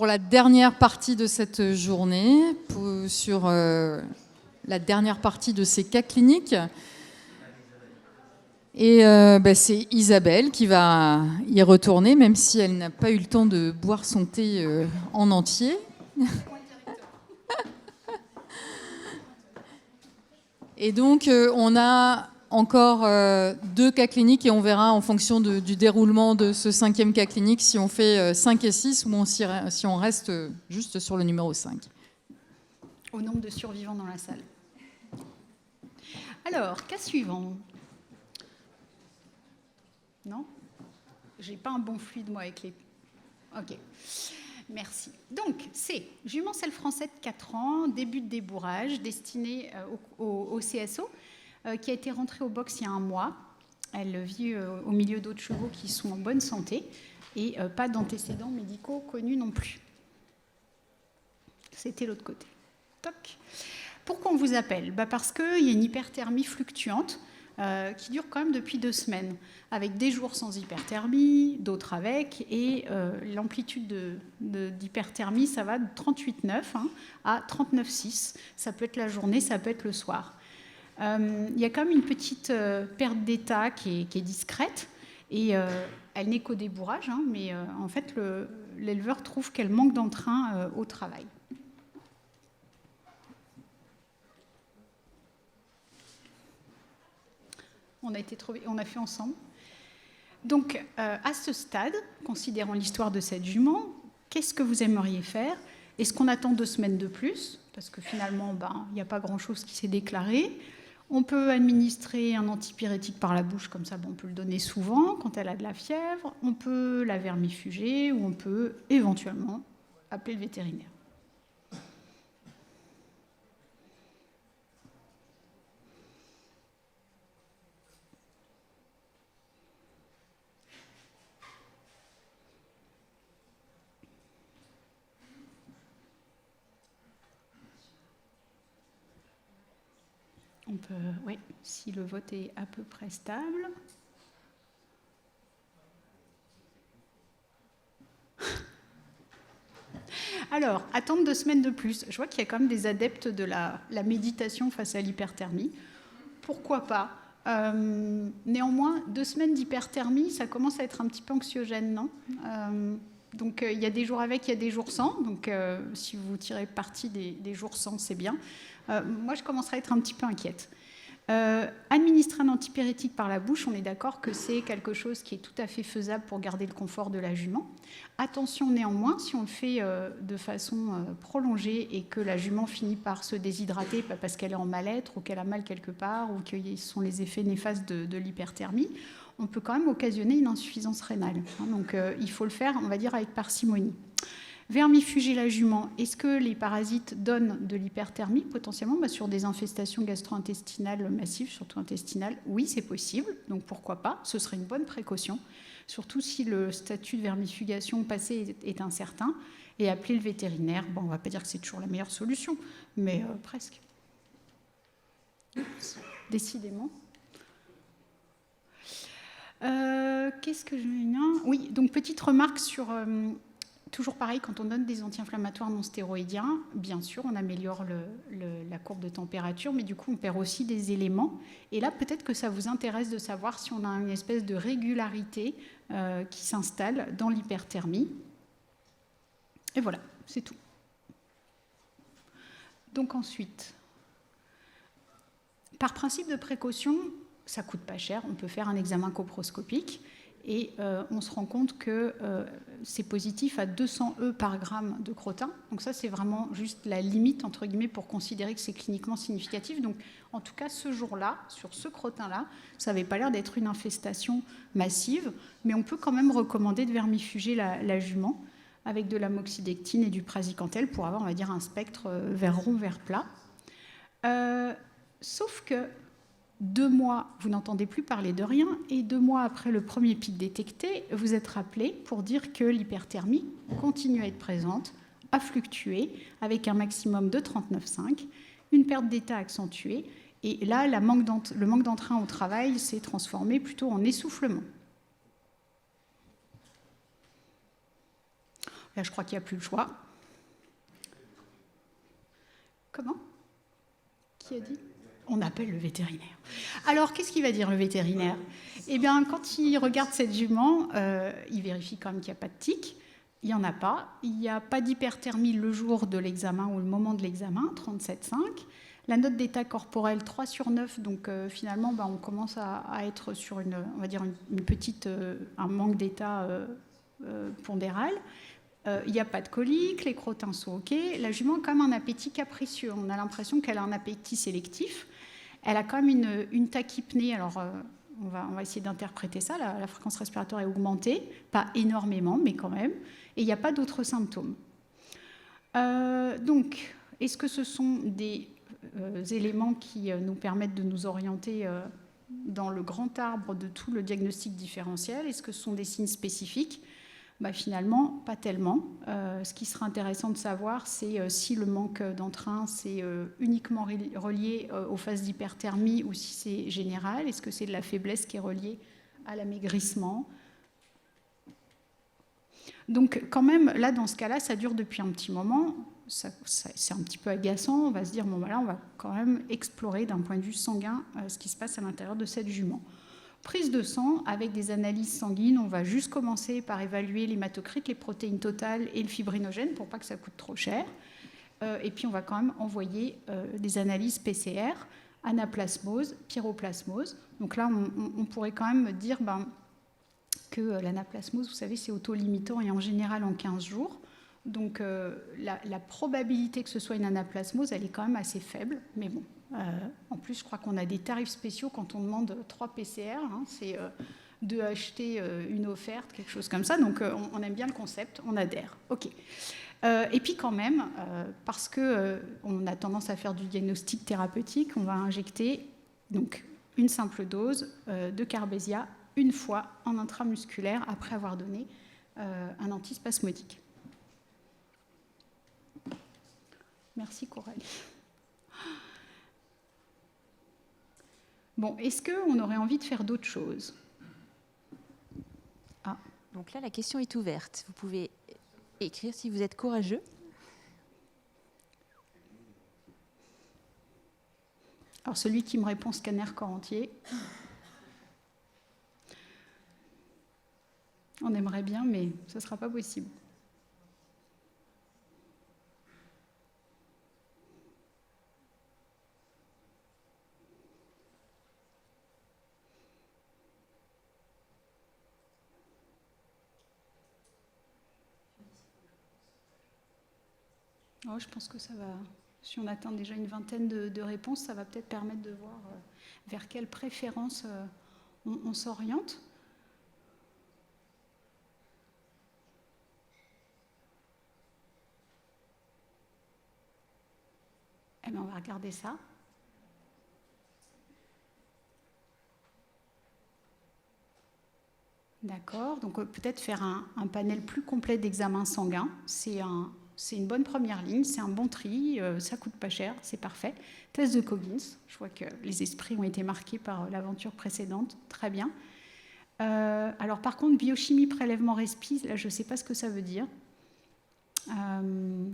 pour la dernière partie de cette journée, sur la dernière partie de ces cas cliniques. Et c'est Isabelle qui va y retourner, même si elle n'a pas eu le temps de boire son thé en entier. Et donc, on a encore 2 cas cliniques et on verra en fonction du déroulement de ce 5e cas clinique si on fait 5 et 6 ou si on reste juste sur le numéro 5. Au nombre de survivants dans la salle. Alors, cas suivant. Non ? J'ai pas un bon fluide, moi, avec les... Ok. Merci. Donc, c'est jument selle français de 4 ans, début de débourrage, destiné au CSO, qui a été rentrée au box il y a 1 mois. Elle vit au milieu d'autres chevaux qui sont en bonne santé et pas d'antécédents médicaux connus non plus. C'était l'autre côté. Toc. Pourquoi on vous appelle ? Parce qu'il y a une hyperthermie fluctuante qui dure quand même depuis 2 semaines, avec des jours sans hyperthermie, d'autres avec, et l'amplitude d'hyperthermie, ça va de 38,9 à 39,6. Ça peut être la journée, ça peut être le soir. Il y a quand même une petite perte d'état qui est discrète, et elle n'est qu'au débourrage, mais en fait, l'éleveur trouve qu'elle manque d'entrain au travail. On a fait ensemble. Donc, à ce stade, considérant l'histoire de cette jument, qu'est-ce que vous aimeriez faire ? Est-ce qu'on attend 2 semaines de plus ? Parce que finalement, il n'y a pas grand-chose qui s'est déclaré. On peut administrer un antipyrétique par la bouche, comme ça, on peut le donner souvent quand elle a de la fièvre. On peut la vermifuger ou on peut éventuellement appeler le vétérinaire. On peut, oui, si le vote est à peu près stable. Alors, attendre 2 semaines de plus. Je vois qu'il y a quand même des adeptes de la méditation face à l'hyperthermie. Pourquoi pas ? Néanmoins, 2 semaines d'hyperthermie, ça commence à être un petit peu anxiogène, non ? Donc, il y a des jours avec, il y a des jours sans. Donc, si vous tirez parti des jours sans, c'est bien. Moi, je commencerai à être un petit peu inquiète. Administrer un antipyrétique par la bouche, on est d'accord que c'est quelque chose qui est tout à fait faisable pour garder le confort de la jument. Attention néanmoins, si on le fait de façon prolongée et que la jument finit par se déshydrater parce qu'elle est en mal-être ou qu'elle a mal quelque part ou que ce sont les effets néfastes de l'hyperthermie, on peut quand même occasionner une insuffisance rénale. Donc il faut le faire, on va dire, avec parcimonie. Vermifuger la jument, est-ce que les parasites donnent de l'hyperthermie potentiellement sur des infestations gastro-intestinales massives, surtout intestinales? Oui, c'est possible, donc pourquoi pas? Ce serait une bonne précaution, surtout si le statut de vermifugation passé est incertain, et appeler le vétérinaire. Bon, on ne va pas dire que c'est toujours la meilleure solution, mais presque. Oups, décidément. Qu'est-ce que je... Oui, donc petite remarque sur... Toujours pareil, quand on donne des anti-inflammatoires non stéroïdiens, bien sûr, on améliore la courbe de température, mais du coup, on perd aussi des éléments. Et là, peut-être que ça vous intéresse de savoir si on a une espèce de régularité qui s'installe dans l'hyperthermie. Et voilà, c'est tout. Donc ensuite, par principe de précaution, ça ne coûte pas cher, on peut faire un examen coproscopique. Et on se rend compte que c'est positif à 200 E par gramme de crottin. Donc ça, c'est vraiment juste la limite, entre guillemets, pour considérer que c'est cliniquement significatif. Donc en tout cas, ce jour-là, sur ce crottin-là, ça n'avait pas l'air d'être une infestation massive, mais on peut quand même recommander de vermifuger la jument avec de l'amoxidectine et du praziquantel pour avoir, on va dire, un spectre vert rond, vert plat. Sauf que 2 mois, vous n'entendez plus parler de rien, et 2 mois après le premier pic détecté, vous êtes rappelé pour dire que l'hyperthermie continue à être présente, à fluctuer, avec un maximum de 39,5, une perte d'état accentuée, et là, le manque d'entrain au travail s'est transformé plutôt en essoufflement. Là, je crois qu'il n'y a plus le choix. Comment? Qui a dit? On appelle le vétérinaire. Alors, qu'est-ce qu'il va dire, le vétérinaire? Eh bien, quand il regarde cette jument, il vérifie quand même qu'il n'y a pas de tic. Il n'y en a pas. Il n'y a pas d'hyperthermie le jour de l'examen ou le moment de l'examen, 37,5. La note d'état corporel, 3 sur 9. Donc, finalement, on commence à être sur on va dire une petite, un manque d'état pondéral. Il n'y a pas de colique, les crottins sont OK. La jument a quand même un appétit capricieux. On a l'impression qu'elle a un appétit sélectif. Elle a quand même une tachypnée. Alors, on va essayer d'interpréter ça. La fréquence respiratoire est augmentée, pas énormément, mais quand même. Et il n'y a pas d'autres symptômes. Donc, est-ce que ce sont des éléments qui nous permettent de nous orienter dans le grand arbre de tout le diagnostic différentiel? Est-ce que ce sont des signes spécifiques? Finalement, pas tellement. Ce qui sera intéressant de savoir, c'est si le manque d'entrain, c'est uniquement relié aux phases d'hyperthermie ou si c'est général. Est-ce que c'est de la faiblesse qui est reliée à l'amaigrissement? Donc, quand même, là, dans ce cas-là, ça dure depuis un petit moment. C'est un petit peu agaçant. On va se dire, bon, là, on va quand même explorer d'un point de vue sanguin ce qui se passe à l'intérieur de cette jument. Prise de sang avec des analyses sanguines, on va juste commencer par évaluer l'hématocrite, les protéines totales et le fibrinogène pour pas que ça coûte trop cher. Et puis on va quand même envoyer des analyses PCR, anaplasmose, pyroplasmose. Donc là, on pourrait quand même dire que l'anaplasmose, vous savez, c'est autolimitant et en général en 15 jours. Donc la probabilité que ce soit une anaplasmose, elle est quand même assez faible, mais bon. En plus, je crois qu'on a des tarifs spéciaux quand on demande 3 PCR, c'est de acheter une offerte, quelque chose comme ça. Donc, on aime bien le concept, on adhère. OK. Et puis quand même, parce qu'on a tendance à faire du diagnostic thérapeutique, on va injecter donc, une simple dose de Carbésia une fois en intramusculaire après avoir donné un antispasmodique. Merci Coralie. Bon, est-ce qu'on aurait envie de faire d'autres choses? Donc là, la question est ouverte. Vous pouvez écrire si vous êtes courageux. Alors, celui qui me répond scanner corps entier. On aimerait bien, mais ce ne sera pas possible. Oh, je pense que ça va, si on atteint déjà une vingtaine de réponses, ça va peut-être permettre de voir vers quelle préférence on s'oriente. Eh bien, on va regarder ça. D'accord, donc peut-être faire un panel plus complet d'examens sanguins. C'est une bonne première ligne, c'est un bon tri, ça coûte pas cher, c'est parfait. Test de Coggins, je vois que les esprits ont été marqués par l'aventure précédente, très bien. Alors par contre, biochimie, prélèvement respi, là je ne sais pas ce que ça veut dire,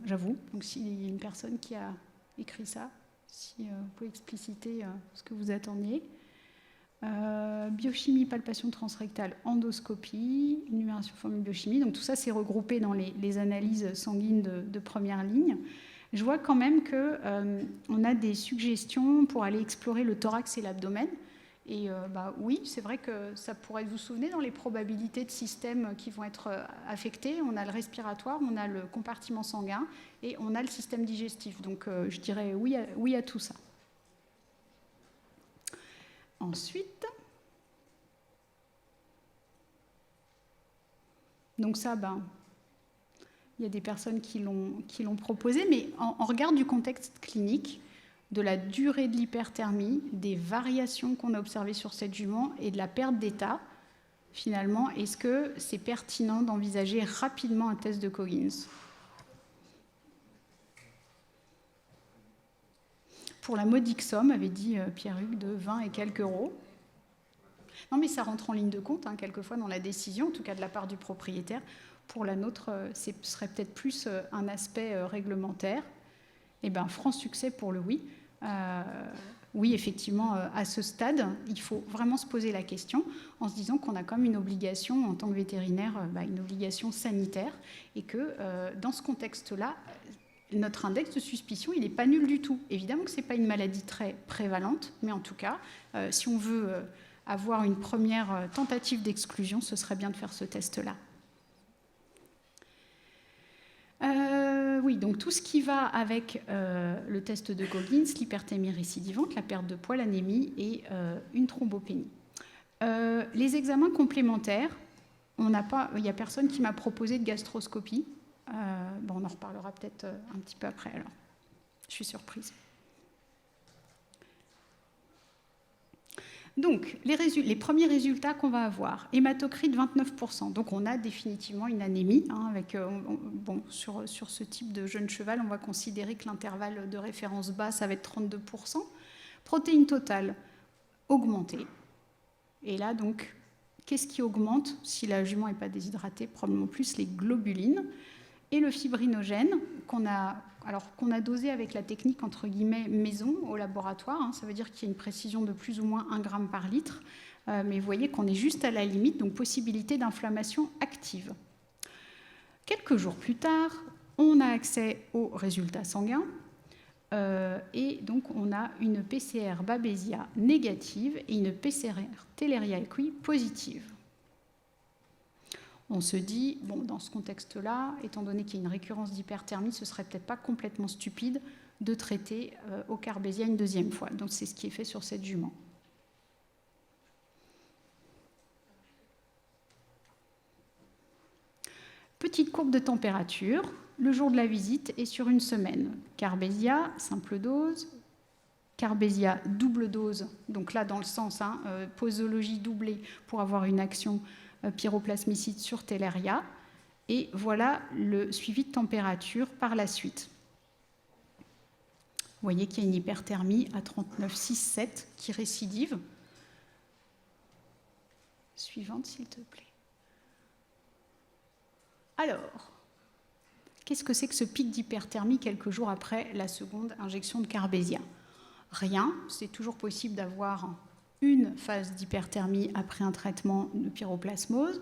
j'avoue. Donc s'il y a une personne qui a écrit ça, si vous pouvez expliciter ce que vous attendiez. Biochimie, palpation transrectale, endoscopie, numération formule biochimie. Donc tout ça, c'est regroupé dans les analyses sanguines de première ligne. Je vois quand même qu'on a des suggestions pour aller explorer le thorax et l'abdomen. Et oui, c'est vrai que ça pourrait, vous souvenez, dans les probabilités de systèmes qui vont être affectés, on a le respiratoire, on a le compartiment sanguin et on a le système digestif. Donc je dirais oui à tout ça. Ensuite, donc ça, il y a des personnes qui l'ont proposé, mais en regard du contexte clinique, de la durée de l'hyperthermie, des variations qu'on a observées sur cette jument et de la perte d'état, finalement, est-ce que c'est pertinent d'envisager rapidement un test de Coggins ? Pour la modique somme, avait dit Pierre-Hugues, de 20 et quelques euros. Non, mais ça rentre en ligne de compte, quelquefois, dans la décision, en tout cas de la part du propriétaire. Pour la nôtre, ce serait peut-être plus un aspect réglementaire. Eh bien, franc succès pour le oui. Oui, effectivement, à ce stade, il faut vraiment se poser la question en se disant qu'on a comme une obligation, en tant que vétérinaire, une obligation sanitaire, et que dans ce contexte-là, notre index de suspicion, il n'est pas nul du tout. Évidemment que ce n'est pas une maladie très prévalente, mais en tout cas, si on veut avoir une première tentative d'exclusion, ce serait bien de faire ce test-là. Oui, donc tout ce qui va avec le test de Coggins, l'hyperthermie récidivante, la perte de poids, l'anémie et une thrombopénie. Les examens complémentaires, il n'y a personne qui m'a proposé de gastroscopie. On en reparlera peut-être un petit peu après, alors. Je suis surprise. Donc, les premiers résultats qu'on va avoir, hématocrite 29%. Donc, on a définitivement une anémie. Sur ce type de jeune cheval, on va considérer que l'intervalle de référence bas, ça va être 32%. Protéine totale augmentée. Et là, donc, qu'est-ce qui augmente si la jument n'est pas déshydratée? Probablement plus les globulines. Et le fibrinogène qu'on a dosé avec la technique entre guillemets maison au laboratoire. Ça veut dire qu'il y a une précision de plus ou moins 1 gramme par litre. Mais vous voyez qu'on est juste à la limite, donc possibilité d'inflammation active. Quelques jours plus tard, on a accès aux résultats sanguins. Et donc on a une PCR Babesia négative et une PCR Theileria equi positive. On se dit, dans ce contexte-là, étant donné qu'il y a une récurrence d'hyperthermie, ce ne serait peut-être pas complètement stupide de traiter au Carbesia une deuxième fois. Donc c'est ce qui est fait sur cette jument. Petite courbe de température, le jour de la visite et sur une semaine. Carbesia, simple dose. Carbesia, double dose. Donc là, dans le sens, posologie doublée pour avoir une action pyroplasmicide sur Theileria. Et voilà le suivi de température par la suite. Vous voyez qu'il y a une hyperthermie à 39,6,7 qui récidive. Suivante, s'il te plaît. Alors, qu'est-ce que c'est que ce pic d'hyperthermie quelques jours après la seconde injection de Carbesia? Rien, c'est toujours possible d'avoir une phase d'hyperthermie après un traitement de pyroplasmose.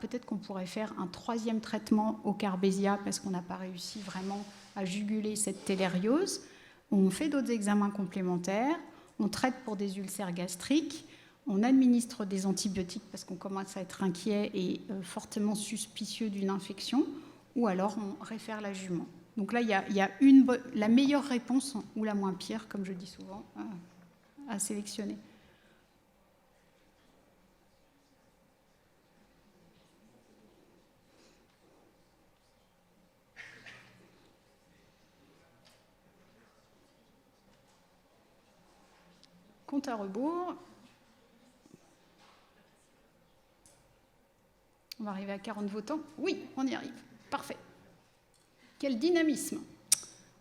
Peut-être qu'on pourrait faire un troisième traitement au Carbesia parce qu'on n'a pas réussi vraiment à juguler cette thélériose. On fait d'autres examens complémentaires, on traite pour des ulcères gastriques, on administre des antibiotiques parce qu'on commence à être inquiet et fortement suspicieux d'une infection, ou alors on réfère la jument. Donc là, il y a la meilleure réponse, ou la moins pire, comme je dis souvent, à sélectionner. Compte à rebours. On va arriver à 40 votants. Oui, on y arrive. Parfait. Quel dynamisme.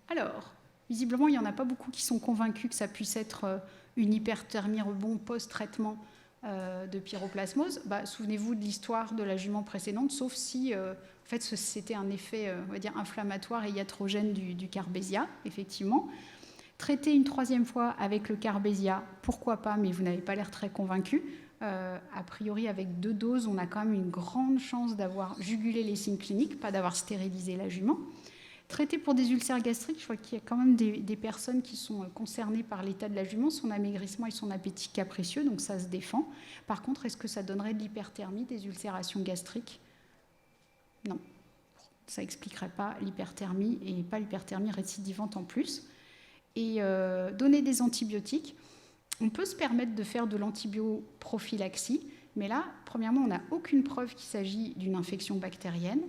Alors, visiblement, il n'y en a pas beaucoup qui sont convaincus que ça puisse être une hyperthermie rebond post-traitement de pyroplasmose. Souvenez-vous de l'histoire de la jument précédente, sauf si en fait, c'était un effet on va dire, inflammatoire et iatrogène du Carbesia, effectivement. Traiter une troisième fois avec le Carbesia, pourquoi pas, mais vous n'avez pas l'air très convaincu. A priori, avec 2 doses, on a quand même une grande chance d'avoir jugulé les signes cliniques, pas d'avoir stérilisé la jument. Traiter pour des ulcères gastriques, je crois qu'il y a quand même des personnes qui sont concernées par l'état de la jument, son amaigrissement et son appétit capricieux, donc ça se défend. Par contre, est-ce que ça donnerait de l'hyperthermie, des ulcérations gastriques? Non. Ça n'expliquerait pas l'hyperthermie et pas l'hyperthermie récidivante en plus. Et donner des antibiotiques, on peut se permettre de faire de l'antibioprophylaxie, mais là, premièrement, on n'a aucune preuve qu'il s'agit d'une infection bactérienne.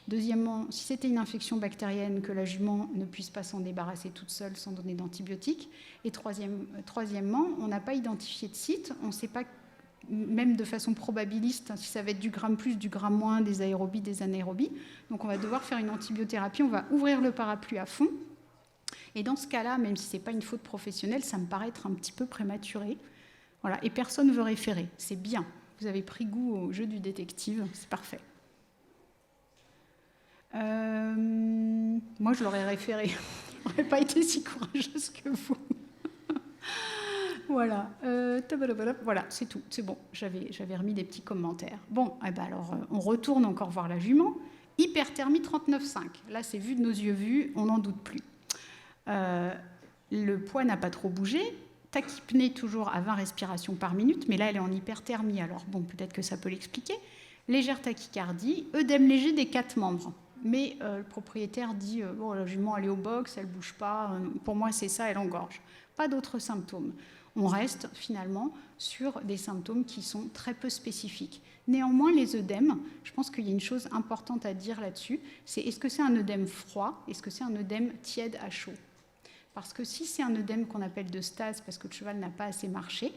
Deuxièmement, si c'était une infection bactérienne, que la jument ne puisse pas s'en débarrasser toute seule sans donner d'antibiotiques. Et troisièmement, on n'a pas identifié de site, on ne sait pas, même de façon probabiliste, si ça va être du gramme plus, du gramme moins, des aérobies, des anaérobies. Donc on va devoir faire une antibiothérapie, on va ouvrir le parapluie à fond. Et dans ce cas-là, même si ce n'est pas une faute professionnelle, ça me paraît être un petit peu prématuré. Voilà. Et personne ne veut référer. C'est bien. Vous avez pris goût au jeu du détective. C'est parfait. Moi, je l'aurais référé. Je n'aurais pas été si courageuse que vous. Voilà. Voilà, c'est tout. C'est bon. J'avais remis des petits commentaires. Bon, eh ben alors, on retourne encore voir la jument. Hyperthermie 39,5. Là, c'est vu de nos yeux vus, on n'en doute plus. Le poids n'a pas trop bougé. Tachypnée toujours à 20 respirations par minute, mais là, elle est en hyperthermie. Alors, bon, peut-être que ça peut l'expliquer. Légère tachycardie, œdème léger des 4 membres. Mais le propriétaire dit bon, la jument, elle est au box, elle ne bouge pas. Pour moi, c'est ça, elle engorge. Pas d'autres symptômes. On reste finalement sur des symptômes qui sont très peu spécifiques. Néanmoins, les œdèmes, je pense qu'il y a une chose importante à dire là-dessus, c'est est-ce que c'est un œdème froid, est-ce que c'est un œdème tiède à chaud? Parce que si c'est un œdème qu'on appelle de stase, parce que le cheval n'a pas assez marché,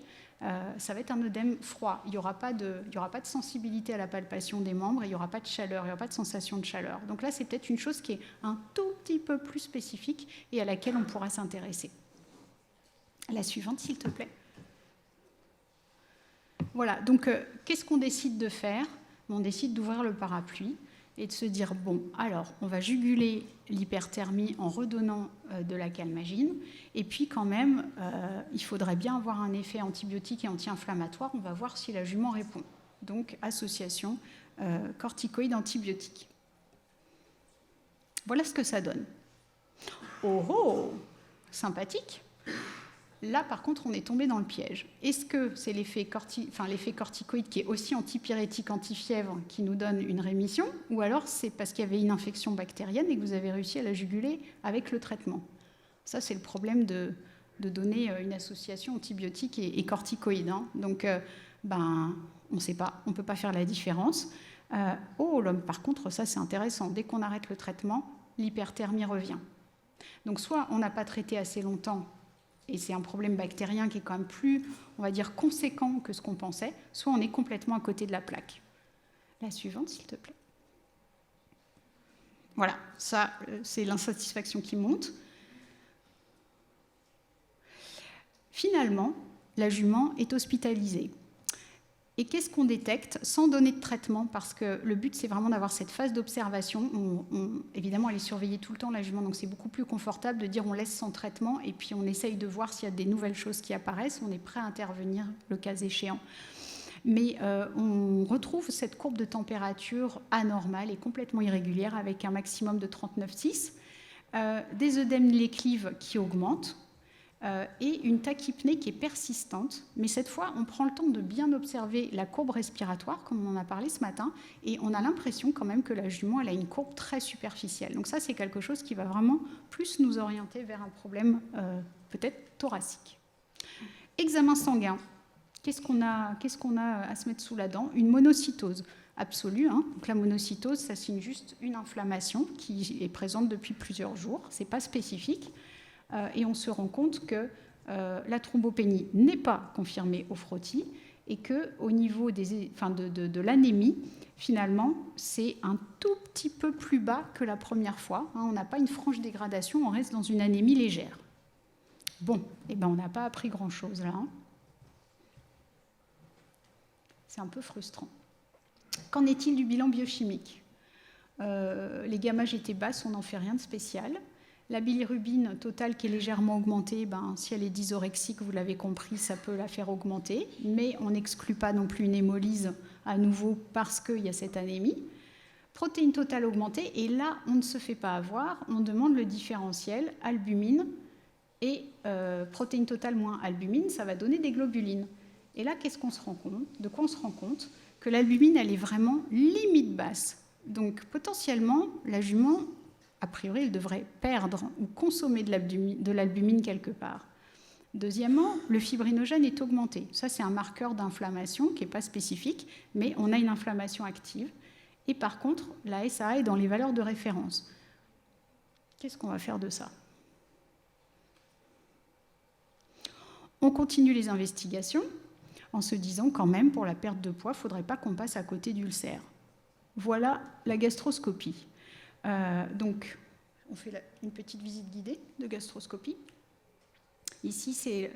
ça va être un œdème froid. Il n'y aura pas de sensibilité à la palpation des membres, il n'y aura pas de chaleur, il n'y aura pas de sensation de chaleur. Donc là, c'est peut-être une chose qui est un tout petit peu plus spécifique et à laquelle on pourra s'intéresser. La suivante, s'il te plaît. Voilà, donc qu'est-ce qu'on décide de faire? On décide d'ouvrir le parapluie et de se dire, bon, alors, on va juguler l'hyperthermie en redonnant de la calmagine, et puis quand même, il faudrait bien avoir un effet antibiotique et anti-inflammatoire, on va voir si la jument répond. Donc, association corticoïde-antibiotique. Voilà ce que ça donne. Oh, oh, sympathique. Là, par contre, on est tombé dans le piège. Est-ce que c'est l'effet corticoïde qui est aussi antipyrétique, antifièvre, qui nous donne une rémission, ou alors c'est parce qu'il y avait une infection bactérienne et que vous avez réussi à la juguler avec le traitement? Ça, c'est le problème de donner une association antibiotique et corticoïde. Hein. Donc, on ne sait pas, on ne peut pas faire la différence. Par contre, ça, c'est intéressant. Dès qu'on arrête le traitement, l'hyperthermie revient. Donc, soit on n'a pas traité assez longtemps, et c'est un problème bactérien qui est quand même plus, on va dire, conséquent que ce qu'on pensait, soit on est complètement à côté de la plaque. La suivante, s'il te plaît. Voilà, ça, c'est l'insatisfaction qui monte. Finalement, la jument est hospitalisée. Et qu'est-ce qu'on détecte sans donner de traitement? Parce que le but, c'est vraiment d'avoir cette phase d'observation. Évidemment, elle est surveillée tout le temps, la jument, donc c'est beaucoup plus confortable de dire on laisse sans traitement et puis on essaye de voir s'il y a des nouvelles choses qui apparaissent. On est prêt à intervenir le cas échéant. Mais on retrouve cette courbe de température anormale et complètement irrégulière avec un maximum de 39,6, des œdèmes l'éclive qui augmentent, et une tachypnée qui est persistante. Mais cette fois, on prend le temps de bien observer la courbe respiratoire, comme on en a parlé ce matin, et on a l'impression quand même que la jument, elle a une courbe très superficielle. Donc ça, c'est quelque chose qui va vraiment plus nous orienter vers un problème peut-être thoracique. Examen sanguin. Qu'est-ce qu'on a à se mettre sous la dent? Une monocytose absolue. Hein. Donc la monocytose, ça signe juste une inflammation qui est présente depuis plusieurs jours. Ce n'est pas spécifique. Et on se rend compte que la thrombopénie n'est pas confirmée au frottis et qu'au niveau de l'anémie, finalement, c'est un tout petit peu plus bas que la première fois. Hein, on n'a pas une franche dégradation, on reste dans une anémie légère. Bon, on n'a pas appris grand-chose là. Hein. C'est un peu frustrant. Qu'en est-il du bilan biochimique? Les gamma-GT basses, on n'en fait rien de spécial. La bilirubine totale qui est légèrement augmentée, si elle est dysorexique, vous l'avez compris, ça peut la faire augmenter, mais on n'exclut pas non plus une hémolyse à nouveau parce qu'il y a cette anémie. Protéine totale augmentée, et là, on ne se fait pas avoir, on demande le différentiel albumine et protéine totale moins albumine, ça va donner des globulines. Et là, qu'est-ce qu'on se rend compte? De quoi on se rend compte? Que l'albumine, elle est vraiment limite basse. Donc, potentiellement, la jument, a priori, elle devrait perdre ou consommer de l'albumine quelque part. Deuxièmement, le fibrinogène est augmenté. Ça, c'est un marqueur d'inflammation qui n'est pas spécifique, mais on a une inflammation active. Et par contre, la SAA est dans les valeurs de référence. Qu'est-ce qu'on va faire de ça? On continue les investigations en se disant quand même, pour la perte de poids, il ne faudrait pas qu'on passe à côté d'ulcères. Voilà la gastroscopie. Donc, on fait une petite visite guidée de gastroscopie. Ici, c'est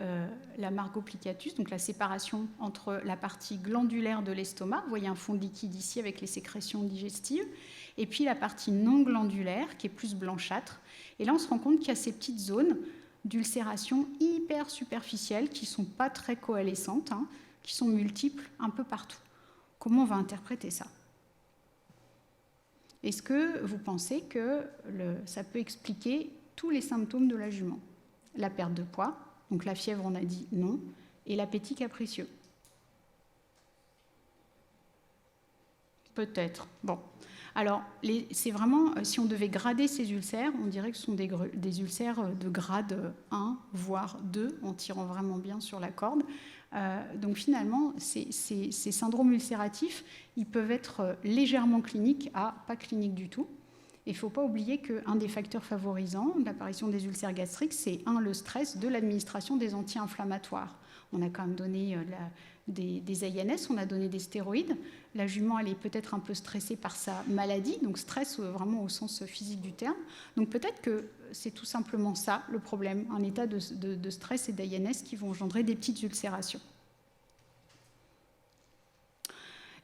la margoplicatus, donc la séparation entre la partie glandulaire de l'estomac. Vous voyez un fond de liquide ici avec les sécrétions digestives. et puis la partie non glandulaire qui est plus blanchâtre. Et là, on se rend compte qu'il y a ces petites zones d'ulcération hyper superficielles qui ne sont pas très coalescentes, hein, qui sont multiples un peu partout. Comment on va interpréter ça? Est-ce que vous pensez que ça peut expliquer tous les symptômes de la jument? La perte de poids, donc la fièvre, on a dit non, et l'appétit capricieux. Peut-être. Bon. Alors, c'est vraiment, si on devait grader ces ulcères, on dirait que ce sont des ulcères de grade 1, voire 2, en tirant vraiment bien sur la corde. Donc finalement, ces syndromes ulcératifs, ils peuvent être légèrement cliniques à pas cliniques du tout. Il ne faut pas oublier qu'un des facteurs favorisants de l'apparition des ulcères gastriques, c'est le stress de l'administration des anti-inflammatoires. On a quand même donné des AINS, on a donné des stéroïdes. La jument, elle est peut-être un peu stressée par sa maladie, donc stress vraiment au sens physique du terme. Donc peut-être que c'est tout simplement ça le problème, un état de stress et d'AINS qui vont engendrer des petites ulcérations.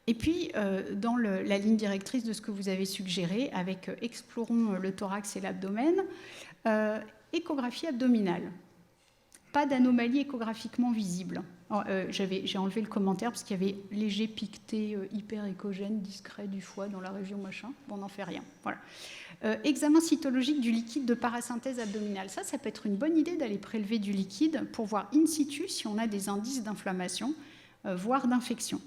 Et puis, dans la ligne directrice de ce que vous avez suggéré, avec explorons le thorax et l'abdomen, échographie abdominale. Pas d'anomalie échographiquement visible. J'ai enlevé le commentaire parce qu'il y avait léger piqueté hyper-échogène discret du foie dans la région machin. Bon, on n'en fait rien. Voilà. Examen cytologique du liquide de parasynthèse abdominale. Ça peut être une bonne idée d'aller prélever du liquide pour voir in situ si on a des indices d'inflammation, voire d'infection.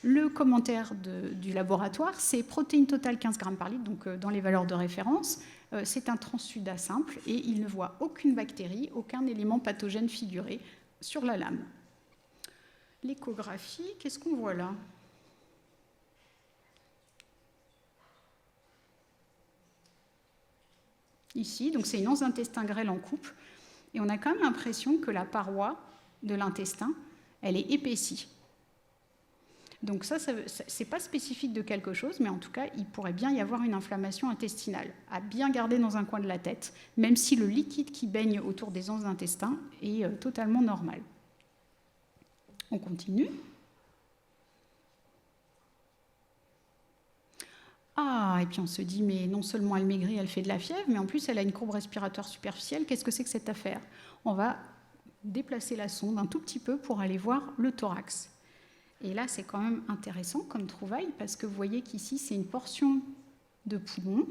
Le commentaire du laboratoire, c'est protéines totales 15 grammes par litre, donc dans les valeurs de référence. C'est un transsudat simple et il ne voit aucune bactérie, aucun élément pathogène figuré sur la lame. L'échographie, qu'est-ce qu'on voit là? Ici, donc c'est une anse d'intestin grêle en coupe et on a quand même l'impression que la paroi de l'intestin, elle est épaissie. Donc ça c'est pas spécifique de quelque chose, mais en tout cas, il pourrait bien y avoir une inflammation intestinale, à bien garder dans un coin de la tête, même si le liquide qui baigne autour des anses d'intestin est totalement normal. On continue. Et puis on se dit, mais non seulement elle maigrit, elle fait de la fièvre, mais en plus elle a une courbe respiratoire superficielle, qu'est-ce que c'est que cette affaire? On va déplacer la sonde un tout petit peu pour aller voir le thorax. Et là, c'est quand même intéressant comme trouvaille, parce que vous voyez qu'ici, c'est une portion de poumon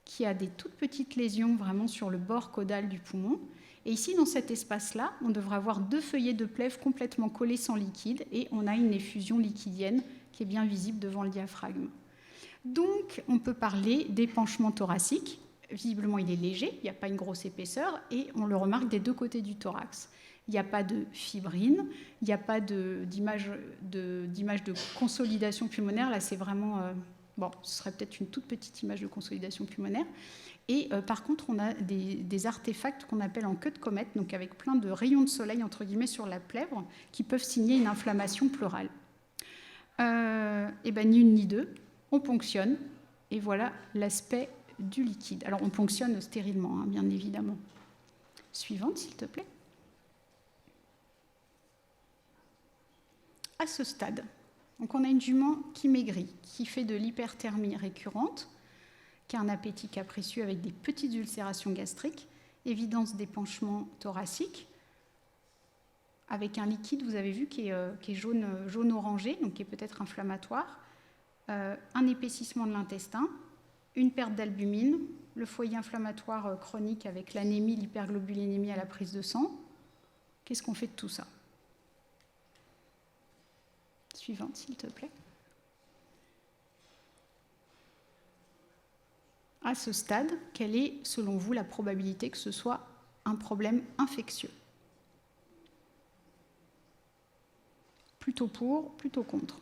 qui a des toutes petites lésions vraiment sur le bord caudal du poumon. Et ici, dans cet espace-là, on devrait avoir 2 feuillets de plèvre complètement collés sans liquide, et on a une effusion liquidienne qui est bien visible devant le diaphragme. Donc, on peut parler d'épanchement thoracique. Visiblement, il est léger, il n'y a pas une grosse épaisseur, et on le remarque des 2 côtés du thorax. Il n'y a pas de fibrine, il n'y a pas d'image de consolidation pulmonaire. Là, c'est vraiment... ce serait peut-être une toute petite image de consolidation pulmonaire. Et par contre, on a des artefacts qu'on appelle en queue de comète, donc avec plein de rayons de soleil, entre guillemets, sur la plèvre, qui peuvent signer une inflammation pleurale. Ni une ni deux, on ponctionne, et voilà l'aspect du liquide. Alors, on ponctionne stérilement, hein, bien évidemment. Suivante, s'il te plaît. À ce stade, donc on a une jument qui maigrit, qui fait de l'hyperthermie récurrente, qui a un appétit capricieux avec des petites ulcérations gastriques, évidence d'épanchement thoracique, avec un liquide, vous avez vu, qui est jaune-orangé, donc qui est peut-être inflammatoire, un épaississement de l'intestin, une perte d'albumine, le foyer inflammatoire chronique avec l'anémie, l'hyperglobulinémie à la prise de sang. Qu'est-ce qu'on fait de tout ça? Suivante, s'il te plaît. À ce stade, quelle est, selon vous, la probabilité que ce soit un problème infectieux? Plutôt pour, plutôt contre?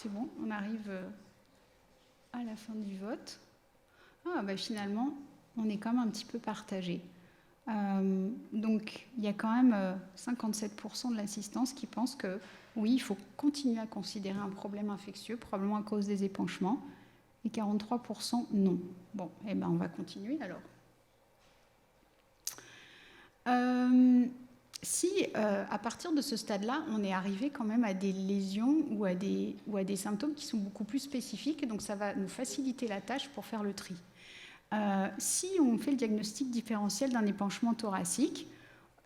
C'est bon, on arrive à la fin du vote. Finalement, on est quand même un petit peu partagé. Donc, il y a quand même 57% de l'assistance qui pense que oui, il faut continuer à considérer un problème infectieux, probablement à cause des épanchements, et 43% non. Bon, on va continuer alors. Si, à partir de ce stade-là, on est arrivé quand même à des lésions ou à des symptômes qui sont beaucoup plus spécifiques, donc ça va nous faciliter la tâche pour faire le tri. Si on fait le diagnostic différentiel d'un épanchement thoracique,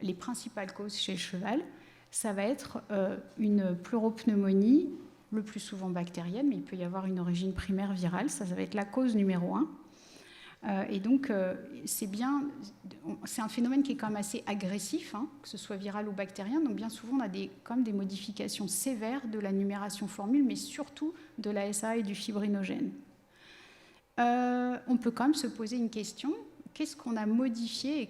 les principales causes chez le cheval, ça va être une pleuropneumonie, le plus souvent bactérienne, mais il peut y avoir une origine primaire virale, ça va être la cause numéro 1. Et donc, c'est un phénomène qui est quand même assez agressif, que ce soit viral ou bactérien. Donc, bien souvent, on a quand même des modifications sévères de la numération formule, mais surtout de la SA et du fibrinogène. On peut quand même se poser une question. Qu'est-ce qu'on a modifié et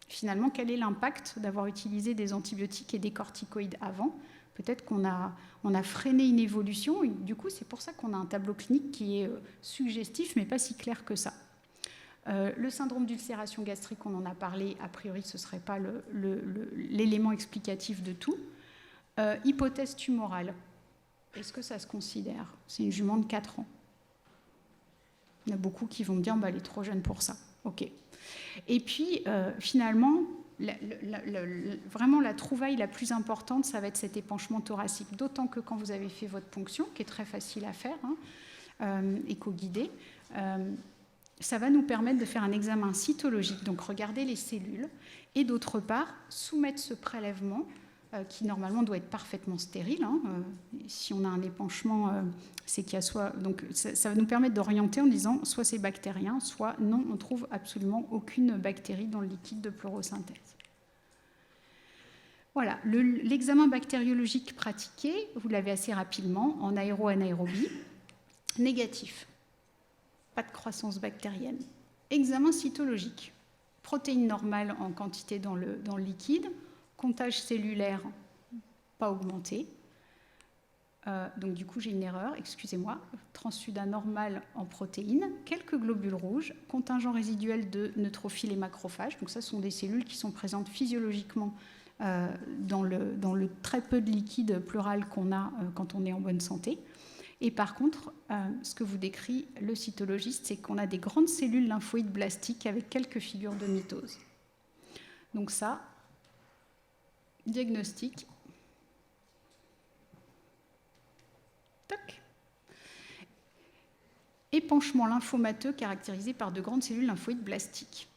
finalement, quel est l'impact d'avoir utilisé des antibiotiques et des corticoïdes avant ? Peut-être qu'on a freiné une évolution. Et du coup, c'est pour ça qu'on a un tableau clinique qui est suggestif, mais pas si clair que ça. Le syndrome d'ulcération gastrique, on en a parlé. A priori, ce ne serait pas l'élément explicatif de tout. Hypothèse tumorale. Est-ce que ça se considère ? C'est une jument de 4 ans. Il y en a beaucoup qui vont me dire elle est trop jeune pour ça. OK. Et puis, finalement, vraiment la trouvaille la plus importante, ça va être cet épanchement thoracique. D'autant que quand vous avez fait votre ponction, qui est très facile à faire, éco-guidée, ça va nous permettre de faire un examen cytologique, donc regarder les cellules, et d'autre part, soumettre ce prélèvement qui normalement doit être parfaitement stérile. Si on a un épanchement, c'est qu'il y a soit... Donc ça va nous permettre d'orienter en disant soit c'est bactérien, soit non, on ne trouve absolument aucune bactérie dans le liquide de pleurosynthèse. Voilà, l'examen bactériologique pratiqué, vous l'avez assez rapidement, en aéro-anaérobie, négatif. Pas de croissance bactérienne. Examen cytologique, protéines normales en quantité dans le liquide, comptage cellulaire pas augmenté. Donc du coup, j'ai une erreur, excusez-moi. Transsudat normal en protéines, quelques globules rouges, contingent résiduel de neutrophiles et macrophages. Donc ça, ce sont des cellules qui sont présentes physiologiquement dans le très peu de liquide pleural qu'on a quand on est en bonne santé. Et par contre, ce que vous décrit le cytologiste, c'est qu'on a des grandes cellules lymphoïdes blastiques avec quelques figures de mitose. Donc ça, diagnostic. Toc. Épanchement lymphomateux caractérisé par de grandes cellules lymphoïdes blastiques.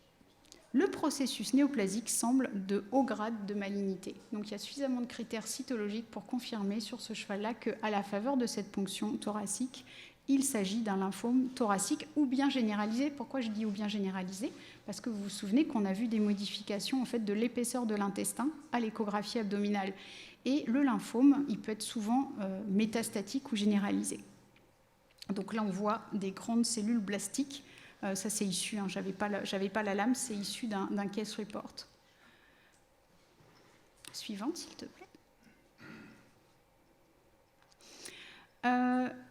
Le processus néoplasique semble de haut grade de malignité. Donc il y a suffisamment de critères cytologiques pour confirmer sur ce cheval-là qu'à la faveur de cette ponction thoracique, il s'agit d'un lymphome thoracique ou bien généralisé. Pourquoi je dis ou bien généralisé ? Parce que vous vous souvenez qu'on a vu des modifications en fait, de l'épaisseur de l'intestin à l'échographie abdominale. Et le lymphome, il peut être souvent métastatique ou généralisé. Donc là, on voit des grandes cellules blastiques. Ça, c'est issu, j'avais pas la lame, c'est issu d'un case report. Suivante, s'il te plaît.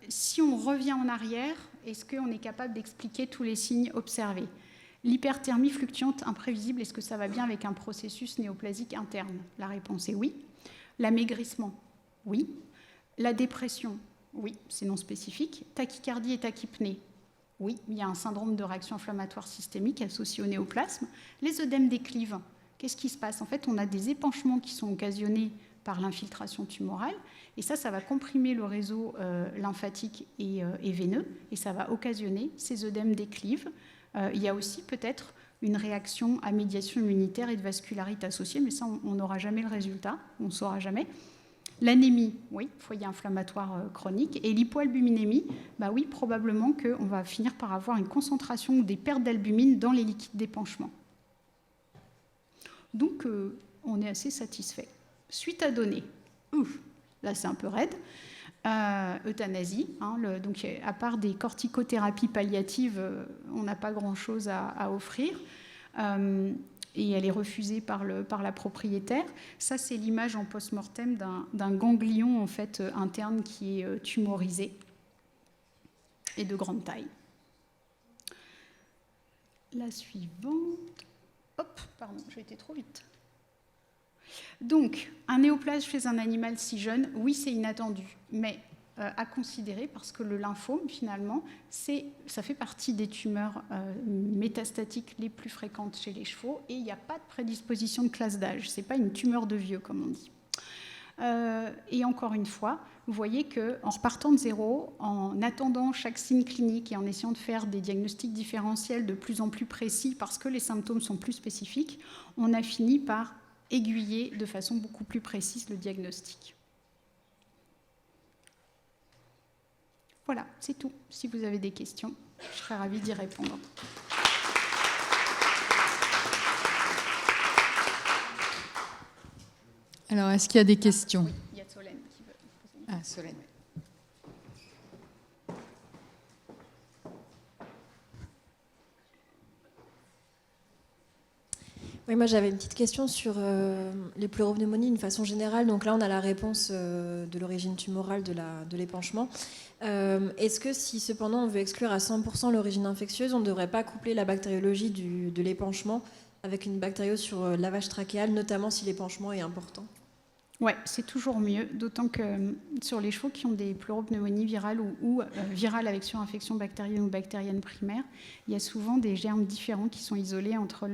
Si on revient en arrière, est-ce qu'on est capable d'expliquer tous les signes observés ? L'hyperthermie fluctuante imprévisible, est-ce que ça va bien avec un processus néoplasique interne ? La réponse est oui. L'amaigrissement, oui. La dépression, oui, c'est non spécifique. Tachycardie et tachypnée, oui, il y a un syndrome de réaction inflammatoire systémique associé au néoplasme. Les œdèmes déclives, qu'est-ce qui se passe ? En fait, on a des épanchements qui sont occasionnés par l'infiltration tumorale, et ça va comprimer le réseau lymphatique et veineux, et ça va occasionner ces œdèmes déclives. Il y a aussi peut-être une réaction à médiation immunitaire et de vascularité associée, mais ça, on n'aura jamais le résultat, on ne saura jamais. L'anémie, oui, foyer inflammatoire chronique. Et l'hypoalbuminémie, oui, probablement qu'on va finir par avoir une concentration ou des pertes d'albumine dans les liquides d'épanchement. Donc, on est assez satisfait. Suite à donner, là c'est un peu raide, euthanasie. Donc, à part des corticothérapies palliatives, on n'a pas grand-chose à offrir. et elle est refusée par la propriétaire. Ça, c'est l'image en post-mortem d'un ganglion en fait, interne qui est tumorisé et de grande taille. La suivante. Hop, pardon, j'ai été trop vite. Donc, un néoplasme chez un animal si jeune, oui, c'est inattendu, mais à considérer parce que le lymphome, finalement, ça fait partie des tumeurs métastatiques les plus fréquentes chez les chevaux et il n'y a pas de prédisposition de classe d'âge. Ce n'est pas une tumeur de vieux, comme on dit. Et encore une fois, vous voyez qu'en repartant de zéro, en attendant chaque signe clinique et en essayant de faire des diagnostics différentiels de plus en plus précis parce que les symptômes sont plus spécifiques, on a fini par aiguiller de façon beaucoup plus précise le diagnostic. Voilà, c'est tout. Si vous avez des questions, je serais ravie d'y répondre. Alors, est-ce qu'il y a des questions? Oui, il y a Solène qui veut poser une question. Ah, Solène. Oui, moi j'avais une petite question sur les pleuropneumonies d'une façon générale. Donc là, on a la réponse de l'origine tumorale de l'épanchement. Est-ce que si cependant on veut exclure à 100% l'origine infectieuse, on ne devrait pas coupler la bactériologie de l'épanchement avec une bactériose sur lavage trachéal, notamment si l'épanchement est important? Ouais, c'est toujours mieux, d'autant que sur les chevaux qui ont des pleuropneumonies virales ou virales avec surinfection bactérienne ou bactérienne primaire, il y a souvent des germes différents qui sont isolés entre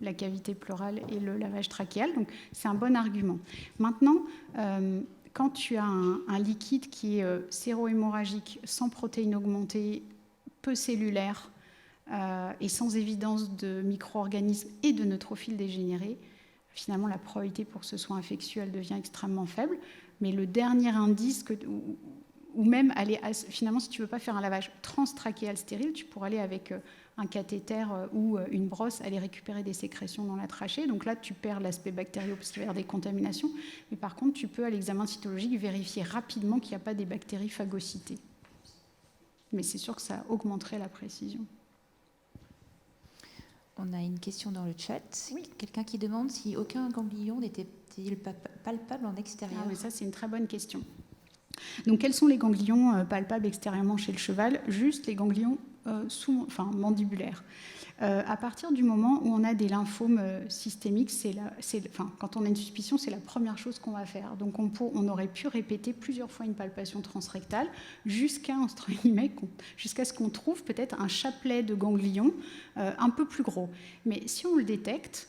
la cavité pleurale et le lavage trachéal, donc c'est un bon argument. Maintenant, quand tu as un liquide qui est séro-hémorragique, sans protéines augmentées, peu cellulaire et sans évidence de micro-organismes et de neutrophiles dégénérés, finalement, la probabilité pour que ce soit infectieux, elle devient extrêmement faible. Mais le dernier indice, ou même aller, finalement, si tu ne veux pas faire un lavage transtrachéal stérile, tu pourrais aller avec un cathéter ou une brosse, aller récupérer des sécrétions dans la trachée. Donc là, tu perds l'aspect bactériaux parce qu'il va y avoir des contaminations. Mais par contre, tu peux, à l'examen cytologique, vérifier rapidement qu'il n'y a pas des bactéries phagocytées. Mais c'est sûr que ça augmenterait la précision. On a une question dans le chat. Oui. Quelqu'un qui demande si aucun ganglion n'était palpable en extérieur. Ah, mais ça, c'est une très bonne question. Donc, quels sont les ganglions palpables extérieurement chez le cheval? Juste les ganglions mandibulaires. À partir du moment où on a des lymphomes systémiques, quand on a une suspicion, c'est la première chose qu'on va faire. Donc, on aurait pu répéter plusieurs fois une palpation transrectale jusqu'à ce qu'on trouve peut-être un chapelet de ganglions un peu plus gros. Mais si on le détecte,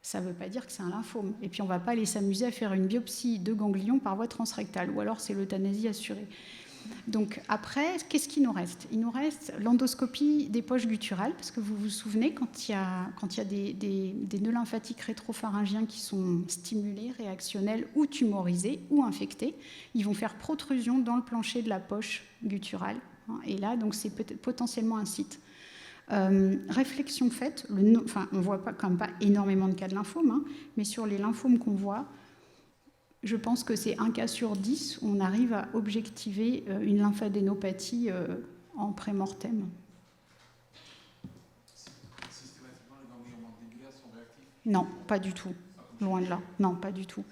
ça ne veut pas dire que c'est un lymphome. Et puis, on ne va pas aller s'amuser à faire une biopsie de ganglions par voie transrectale, ou alors c'est l'euthanasie assurée. Donc après, qu'est-ce qu'il nous reste? Il nous reste l'endoscopie des poches gutturales, parce que vous vous souvenez, quand il y a des nœuds lymphatiques rétropharyngiens qui sont stimulés, réactionnels ou tumorisés ou infectés, ils vont faire protrusion dans le plancher de la poche gutturale. Et là, donc, c'est potentiellement un site. Réflexion faite, on ne voit quand même pas énormément de cas de lymphome, mais sur les lymphomes qu'on voit, je pense que c'est 1 cas sur 10 où on arrive à objectiver une lymphadénopathie en pré-mortem. Systématiquement, les ganglions mandibulaires sont réactifs? Non, pas du tout. Loin de là. Non, pas du tout.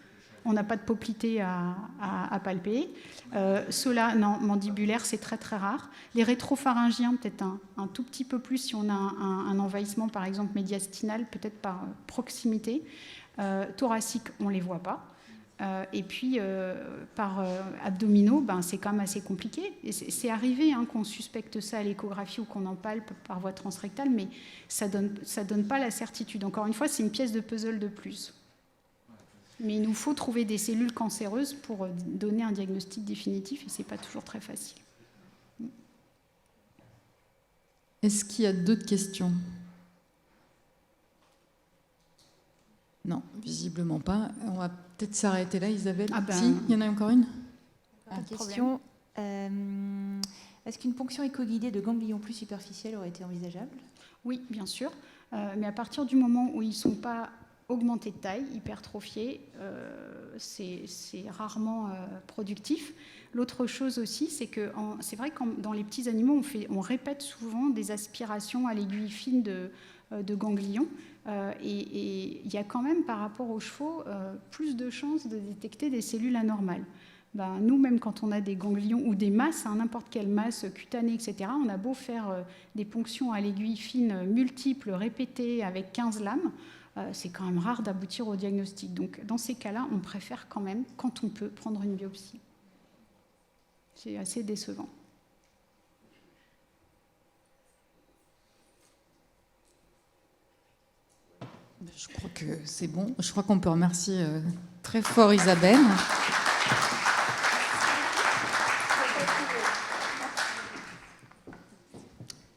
On n'a pas de poplité à palper. Ceux-là, non, mandibulaire, c'est très très rare. Les rétropharyngiens, peut-être un tout petit peu plus si on a un envahissement, par exemple, médiastinal, peut-être par proximité. Thoracique, on ne les voit pas. Et puis, par abdominaux, c'est quand même assez compliqué. Et c'est arrivé qu'on suspecte ça à l'échographie ou qu'on en palpe par voie transrectale, mais ça donne pas la certitude. Encore une fois, c'est une pièce de puzzle de plus. Mais il nous faut trouver des cellules cancéreuses pour donner un diagnostic définitif, et ce n'est pas toujours très facile. Est-ce qu'il y a d'autres questions? Non, visiblement pas. On va peut-être s'arrêter là, Isabelle. Si, il y en a encore une. Question. Est-ce qu'une ponction éco-guidée de ganglions plus superficiels aurait été envisageable? Oui, bien sûr. Mais à partir du moment où ils ne sont pas augmentés de taille, hypertrophiés, c'est rarement productif. L'autre chose aussi, c'est que c'est vrai que dans les petits animaux, on répète souvent des aspirations à l'aiguille fine de ganglions, Et il y a quand même, par rapport aux chevaux, plus de chances de détecter des cellules anormales. Nous, même quand on a des ganglions ou des masses, n'importe quelle masse cutanée, etc., on a beau faire des ponctions à l'aiguille fine multiples, répétées, avec 15 lames, c'est quand même rare d'aboutir au diagnostic. Donc, dans ces cas-là, on préfère quand même, quand on peut, prendre une biopsie. C'est assez décevant. Je crois que c'est bon. Je crois qu'on peut remercier très fort Isabelle.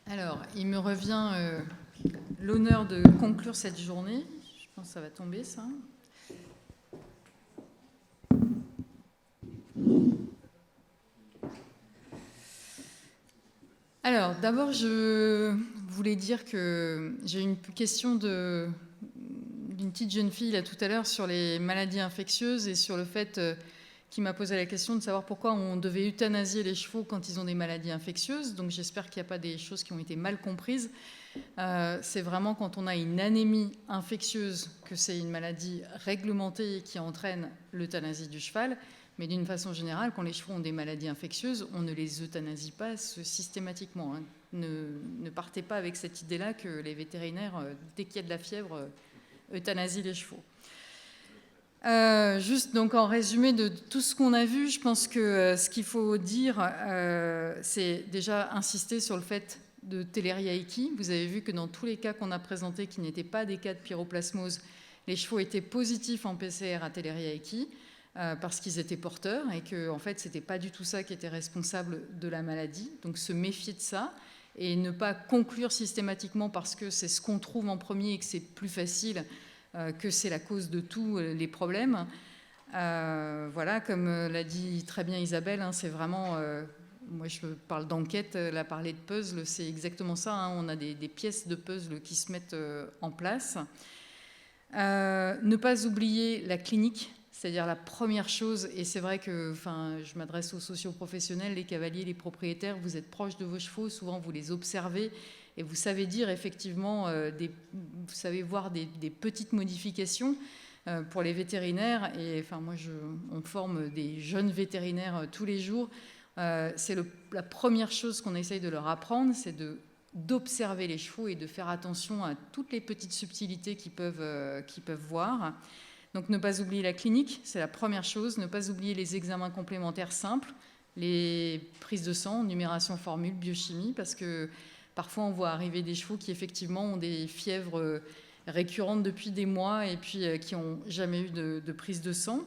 Alors, il me revient l'honneur de conclure cette journée. Je pense que ça va tomber, ça. Alors, d'abord, je voulais dire que j'ai une question d'une petite jeune fille là tout à l'heure sur les maladies infectieuses et sur le fait qui m'a posé la question de savoir pourquoi on devait euthanasier les chevaux quand ils ont des maladies infectieuses. Donc j'espère qu'il n'y a pas des choses qui ont été mal comprises. C'est vraiment quand on a une anémie infectieuse que c'est une maladie réglementée qui entraîne l'euthanasie du cheval. Mais d'une façon générale, quand les chevaux ont des maladies infectieuses, on ne les euthanasie pas systématiquement. Ne partez pas avec cette idée-là que les vétérinaires, dès qu'il y a de la fièvre, euthanasient les chevaux. Juste donc en résumé de tout ce qu'on a vu, je pense que ce qu'il faut dire, c'est déjà insister sur le fait de Theileria-Equus. Vous avez vu que dans tous les cas qu'on a présentés, qui n'étaient pas des cas de pyroplasmose, les chevaux étaient positifs en PCR à Theileria-Equus. Parce qu'ils étaient porteurs et que en fait c'était pas du tout ça qui était responsable de la maladie. Donc se méfier de ça et ne pas conclure systématiquement parce que c'est ce qu'on trouve en premier et que c'est plus facile que c'est la cause de tous les problèmes. Voilà, comme l'a dit très bien Isabelle, c'est vraiment, moi je parle d'enquête, elle a parlé de puzzle, c'est exactement ça, on a des pièces de puzzle qui se mettent en place. Ne pas oublier la clinique. C'est-à-dire la première chose, et c'est vrai que je m'adresse aux socioprofessionnels, les cavaliers, les propriétaires, vous êtes proches de vos chevaux, souvent vous les observez et vous savez dire effectivement, vous savez voir des petites modifications pour les vétérinaires. Et moi, on forme des jeunes vétérinaires tous les jours. C'est la première chose qu'on essaye de leur apprendre, c'est d'observer les chevaux et de faire attention à toutes les petites subtilités qu'ils peuvent voir. Donc ne pas oublier la clinique, c'est la première chose. Ne pas oublier les examens complémentaires simples, les prises de sang, numération formule, biochimie, parce que parfois on voit arriver des chevaux qui effectivement ont des fièvres récurrentes depuis des mois et puis qui n'ont jamais eu de prise de sang.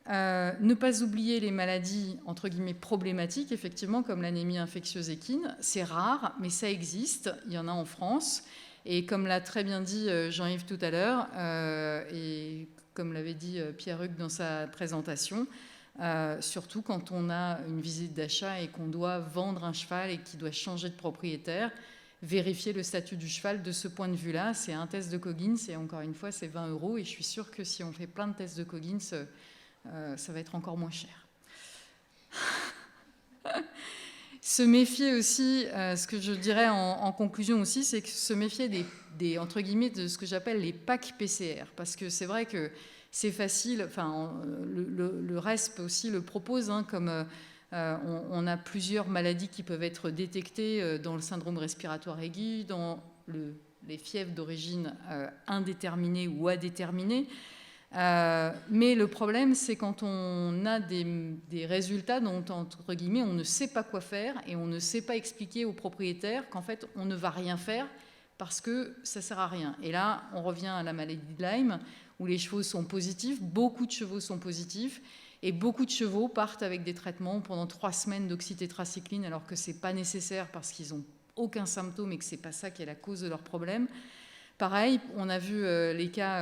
Ne pas oublier les maladies entre guillemets problématiques, effectivement, comme l'anémie infectieuse équine. C'est rare, mais ça existe, il y en a en France. Et comme l'a très bien dit Jean-Yves tout à l'heure, et comme l'avait dit Pierre-Hugues dans sa présentation, surtout quand on a une visite d'achat et qu'on doit vendre un cheval et qu'il doit changer de propriétaire, vérifier le statut du cheval de ce point de vue-là. C'est un test de Coggins et encore une fois, c'est 20 €. Et je suis sûre que si on fait plein de tests de Coggins, ça va être encore moins cher. Se méfier aussi, ce que je dirais en conclusion aussi, c'est que se méfier entre guillemets, de ce que j'appelle les packs PCR. Parce que c'est vrai que c'est facile, le RESP aussi le propose, comme on a plusieurs maladies qui peuvent être détectées dans le syndrome respiratoire aigu, dans les fièvres d'origine indéterminée ou indéterminée. Mais le problème, c'est quand on a des résultats dont, entre guillemets, on ne sait pas quoi faire et on ne sait pas expliquer aux propriétaires qu'en fait, on ne va rien faire parce que ça ne sert à rien. Et là, on revient à la maladie de Lyme, où les chevaux sont positifs, beaucoup de chevaux sont positifs, et beaucoup de chevaux partent avec des traitements pendant 3 semaines d'oxytétracycline, alors que ce n'est pas nécessaire parce qu'ils n'ont aucun symptôme et que ce n'est pas ça qui est la cause de leur problème. Pareil, on a vu les cas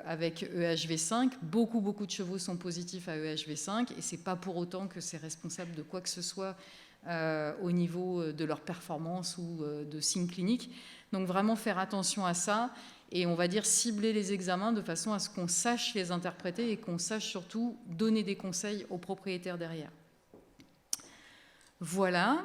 avec EHV5. Beaucoup de chevaux sont positifs à EHV5 et ce n'est pas pour autant que c'est responsable de quoi que ce soit au niveau de leur performance ou de signes cliniques. Donc vraiment faire attention à ça et on va dire cibler les examens de façon à ce qu'on sache les interpréter et qu'on sache surtout donner des conseils aux propriétaires derrière. Voilà.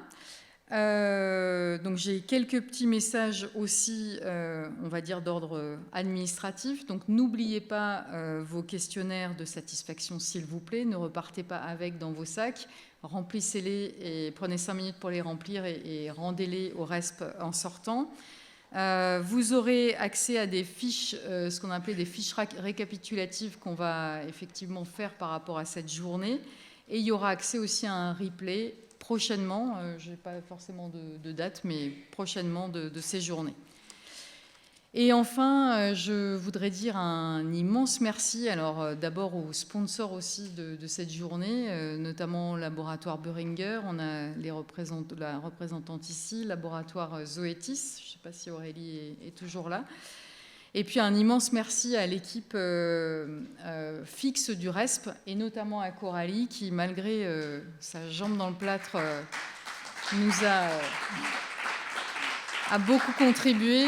Donc j'ai quelques petits messages aussi, on va dire d'ordre administratif. Donc n'oubliez pas vos questionnaires de satisfaction, s'il vous plaît. Ne repartez pas avec dans vos sacs. Remplissez-les et prenez 5 minutes pour les remplir et rendez-les au RESP en sortant. Vous aurez accès à des fiches, ce qu'on appelait des fiches récapitulatives qu'on va effectivement faire par rapport à cette journée. Et il y aura accès aussi à un replay prochainement, je n'ai pas forcément de date, mais prochainement de ces journées. Et enfin, je voudrais dire un immense merci, alors d'abord aux sponsors aussi de cette journée, notamment Laboratoire Boehringer, on a la représentante ici, Laboratoire Zoetis, je ne sais pas si Aurélie est toujours là. Et puis un immense merci à l'équipe fixe du RESP, et notamment à Coralie, qui malgré sa jambe dans le plâtre nous a beaucoup contribué.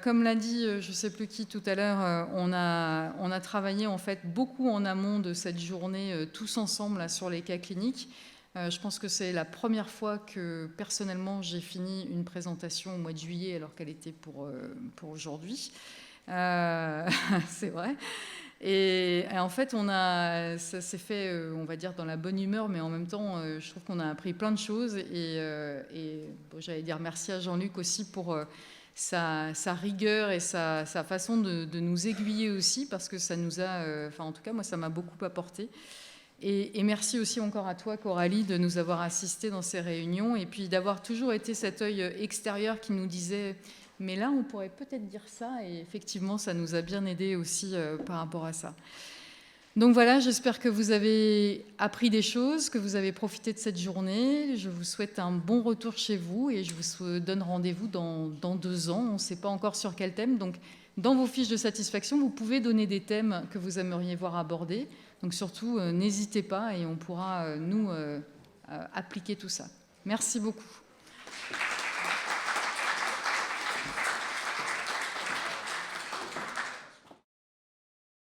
Comme l'a dit, je ne sais plus qui tout à l'heure, on a travaillé en fait beaucoup en amont de cette journée, tous ensemble là, sur les cas cliniques. Je pense que c'est la première fois que personnellement j'ai fini une présentation au mois de juillet alors qu'elle était pour aujourd'hui. C'est vrai. Et en fait, ça s'est fait, on va dire, dans la bonne humeur, mais en même temps, je trouve qu'on a appris plein de choses. Et bon, j'allais dire merci à Jean-Luc aussi pour sa rigueur et sa façon de nous aiguiller aussi, parce que ça nous a, enfin en tout cas, moi, ça m'a beaucoup apporté. Et merci aussi encore à toi, Coralie, de nous avoir assistés dans ces réunions et puis d'avoir toujours été cet œil extérieur qui nous disait « mais là, on pourrait peut-être dire ça ». Et effectivement, ça nous a bien aidés aussi par rapport à ça. Donc voilà, j'espère que vous avez appris des choses, que vous avez profité de cette journée. Je vous souhaite un bon retour chez vous et je vous donne rendez-vous dans 2 ans. On ne sait pas encore sur quel thème. Donc, dans vos fiches de satisfaction, vous pouvez donner des thèmes que vous aimeriez voir abordés. Donc surtout, n'hésitez pas et on pourra, nous, appliquer tout ça. Merci beaucoup.